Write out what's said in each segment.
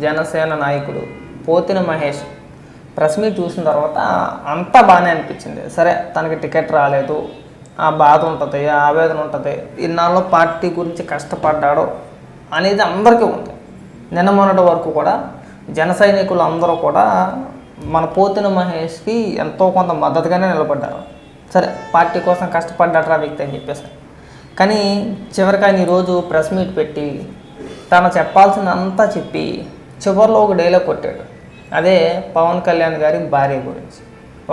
జనసేన నాయకుడు Pothina Mahesh press meet చూసిన తర్వాత అంతా బాగానే అనిపించింది. సరే, తనకి టికెట్ రాలేదు, ఆ బాధ ఉంటుంది, ఆ ఆవేదన ఉంటుంది, ఇన్నాళ్ళు పార్టీ గురించి కష్టపడ్డాడు అనేది అందరికీ ఉంది. నిన్న మొన్నటి వరకు కూడా జన సైనికులు అందరూ కూడా మన పోతిన మహేష్కి ఎంతో కొంత మద్దతుగానే నిలబడ్డారు. సరే, పార్టీ కోసం కష్టపడ్డాడు ఆ వ్యక్తి అని చెప్పేసి. కానీ చివరికి ఆయన ఈరోజు ప్రెస్ మీట్ పెట్టి తను చెప్పాల్సిందంతా చెప్పి చివరిలో ఒక డైలాగ్ కొట్టాడు. అదే పవన్ కళ్యాణ్ గారి భార్య గురించి.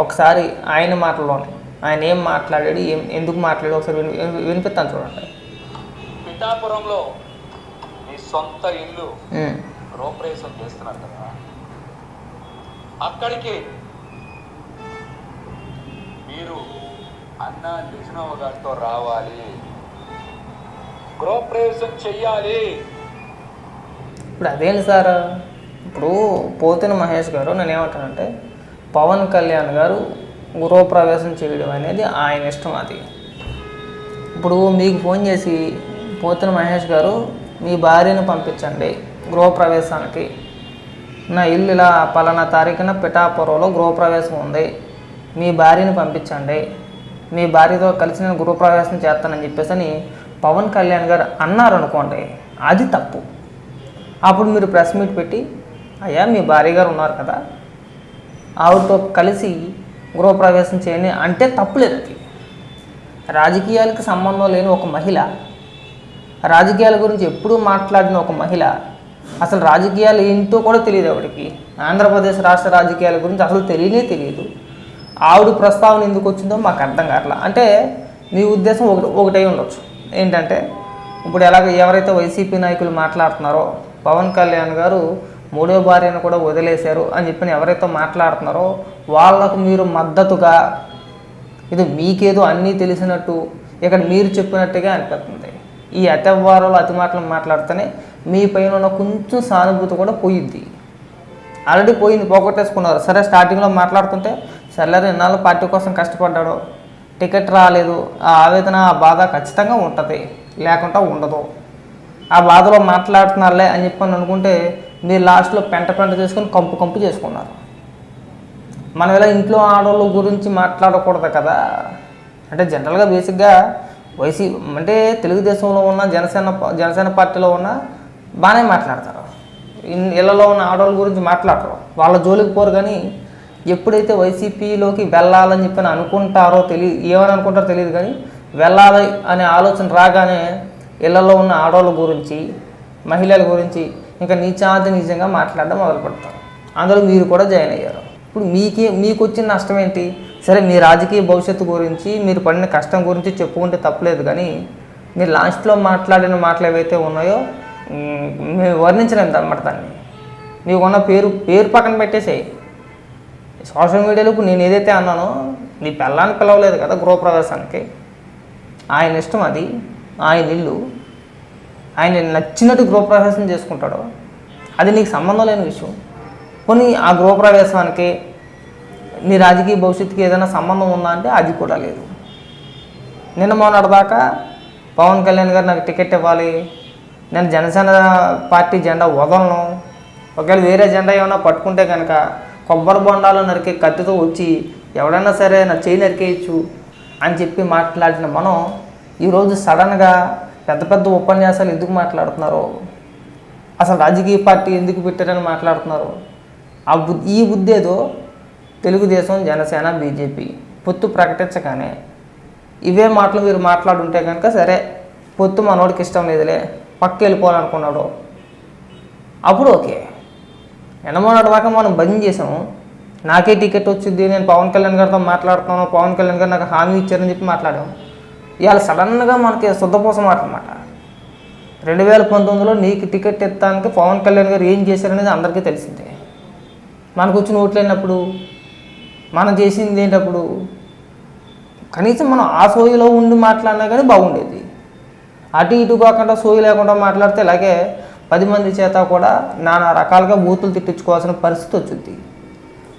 ఒకసారి ఆయన మాటల్లోనే ఆయన ఏం మాట్లాడాడు, ఎందుకు మాట్లాడాడు ఒకసారి వినిపిస్తాను చూడండి. పిఠాపురంలో మీ సొంత ఇల్లు గృహప్రవేశం చేస్తున్నారు కదా, అక్కడికి మీరు అన్న నిజనవ గారితో రావాలి, గృహప్రవేశం చెయ్యాలి. ఇప్పుడు అదేంటి సార్, ఇప్పుడు పోతిన మహేష్ గారు నేను ఏమంటానంటే పవన్ కళ్యాణ్ గారు గృహప్రవేశం చేయడం అనేది ఆయన ఇష్టం. అది ఇప్పుడు మీకు ఫోన్ చేసి పోతిన మహేష్ గారు మీ భార్యను పంపించండి గృహప్రవేశానికి, నా ఇల్లు ఇలా పలానా తారీఖున పిఠాపురంలో గృహప్రవేశం ఉంది, మీ భార్యను పంపించండి, మీ భార్యతో కలిసి నేను గృహప్రవేశం చేస్తానని చెప్పేసి అని పవన్ కళ్యాణ్ గారు అన్నారనుకోండి, అది తప్పు. అప్పుడు మీరు ప్రెస్ మీట్ పెట్టి అయ్యా మీ భార్య గారు ఉన్నారు కదా, ఆవిడతో కలిసి గృహప్రవేశం చేయండి అంటే తప్పులేదు. అది రాజకీయాలకు సంబంధం లేని ఒక మహిళ, రాజకీయాల గురించి ఎప్పుడూ మాట్లాడిన ఒక మహిళ, అసలు రాజకీయాలు ఏంటో కూడా తెలియదు ఆవిడకి, ఆంధ్రప్రదేశ్ రాష్ట్ర రాజకీయాల గురించి అసలు తెలియదు. ఆవిడ ప్రస్తావన ఎందుకు వచ్చిందో మాకు అర్థం కావట్లా. అంటే మీ ఉద్దేశం ఒకటై ఉండొచ్చు, ఏంటంటే ఇప్పుడు ఎవరైతే వైసీపీ నాయకులు మాట్లాడుతున్నారో పవన్ కళ్యాణ్ గారు మూడో భార్యను కూడా వదిలేశారు అని చెప్పి ఎవరైతే మాట్లాడుతున్నారో వాళ్ళకు మీరు మద్దతుగా, ఇది మీకేదో అన్నీ తెలిసినట్టు ఇక్కడ మీరు చెప్పినట్టుగా అనిపిస్తుంది. ఈ అతివారాలు అతి మాటలు మాట్లాడితేనే మీ పైన ఉన్న కొంచెం సానుభూతి కూడా పోయిద్ది. ఆల్రెడీ పోయింది, పోగొట్టేసుకున్నారు. సరే, స్టార్టింగ్లో మాట్లాడుతుంటే సర్లేరు ఇన్నాళ్ళు పార్టీ కోసం కష్టపడ్డాడు, టికెట్ రాలేదు, ఆ ఆవేదన ఆ బాధ ఖచ్చితంగా ఉంటుంది, లేకుండా ఉండదు. ఆ బాధలో మాట్లాడుతున్నారులే అని చెప్పని అనుకుంటే మీరు లాస్ట్లో పెంట చేసుకొని కంపు చేసుకున్నారు. మనం ఇలా ఇంట్లో ఆడవాళ్ళ గురించి మాట్లాడకూడదు కదా. అంటే జనరల్గా బేసిక్గా అంటే తెలుగుదేశంలో ఉన్న జనసేన పార్టీలో ఉన్న బాగానే మాట్లాడతారు, ఇళ్లలో ఉన్న ఆడవాళ్ళ గురించి మాట్లాడరు, వాళ్ళ జోలికి పోరు. కానీ ఎప్పుడైతే వైసీపీలోకి వెళ్ళాలని చెప్పని అనుకుంటారో ఏమని అనుకుంటారో తెలియదు, కానీ వెళ్ళాలి అనే ఆలోచన రాగానే ఇళ్లలో ఉన్న ఆడవాళ్ళ గురించి మహిళల గురించి ఇంకా నీచంగా మాట్లాడడం మొదలు పెడతారు. అందులో మీరు కూడా జాయిన్ అయ్యారు. ఇప్పుడు మీకు వచ్చిన నష్టం ఏంటి? సరే, మీ రాజకీయ భవిష్యత్తు గురించి మీరు పడిన కష్టం గురించి చెప్పుకుంటే తప్పలేదు, కానీ మీరు లాస్ట్లో మాట్లాడిన మాటలు ఏవైతే ఉన్నాయో మేము వర్ణించలేము అన్నమాట. దాన్ని మీకున్న పేరు పక్కన పెట్టేసేయి. సోషల్ మీడియాలో ఇప్పుడు నేను ఏదైతే అన్నానో నీ పిల్లాన్ని పిలవలేదు కదా గృహప్రవేశానికి, ఆయన ఇష్టం, అది ఆయన ఇల్లు, ఆయన నచ్చినట్టు గృహప్రవేశం చేసుకుంటాడు, అది నీకు సంబంధం లేని విషయం. కొన్ని ఆ గృహప్రవేశానికి నీ రాజకీయ భవిష్యత్తుకి ఏదైనా సంబంధం ఉందా అంటే అది కూడా లేదు. నిన్న మొన్నటిదాకా పవన్ కళ్యాణ్ గారు నాకు టికెట్ ఇవ్వాలి, నేను జనసేన పార్టీ జెండా వదలను, ఒకవేళ వేరే జెండా ఏమైనా పట్టుకుంటే కనుక కొబ్బరి బొండాలు నరికే కత్తితో వచ్చి ఎవడైనా సరే నా చేయి నరికేయచ్చు అని చెప్పి మాట్లాడిన మనం ఈరోజు సడన్గా పెద్ద ఉపన్యాసాలు ఎందుకు మాట్లాడుతున్నారో, అసలు రాజకీయ పార్టీ ఎందుకు పెట్టారని మాట్లాడుతున్నారు. ఈ బుద్ధి ఏదో తెలుగుదేశం, జనసేన, బీజేపీ పొత్తు ప్రకటించగానే ఇవే మాటలు మీరు మాట్లాడుంటే కనుక సరే, పొత్తు మనోడికి ఇష్టం లేదులే, పక్క వెళ్ళిపోవాలనుకున్నాడు, అప్పుడు ఓకే. ఎనమోనాటి దాకా మనం బంద్ చేసాము, నాకే టికెట్ వచ్చింది, నేను పవన్ కళ్యాణ్ గారితో మాట్లాడుతున్నాను, పవన్ కళ్యాణ్ గారు నాకు హామీ ఇచ్చారని చెప్పి మాట్లాడాము. ఇవాళ సడన్గా మనకి శుద్ధపోసం మాట అన్నమాట. 2019లో నీకు టికెట్ ఎత్తానికి పవన్ కళ్యాణ్ గారు ఏం చేశారనేది అందరికీ తెలిసిందే. మనకు వచ్చిన ఓట్లు అయినప్పుడు మనం చేసింది ఏంటప్పుడు, కనీసం మనం ఆ సోయిలో ఉండి మాట్లాడినా కానీ బాగుండేది. అటు ఇటు కాకుండా సోయి లేకుండా మాట్లాడితే ఇలాగే 10 మంది చేత కూడా నానా రకాలుగా బూతులు తిట్టించుకోవాల్సిన పరిస్థితి వచ్చింది.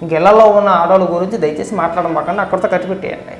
ఇంకెళ్లలో ఉన్న ఆడవాళ్ళ గురించి దయచేసి మాట్లాడమాకండి, అక్కడితో కట్టిపెట్టేయండి.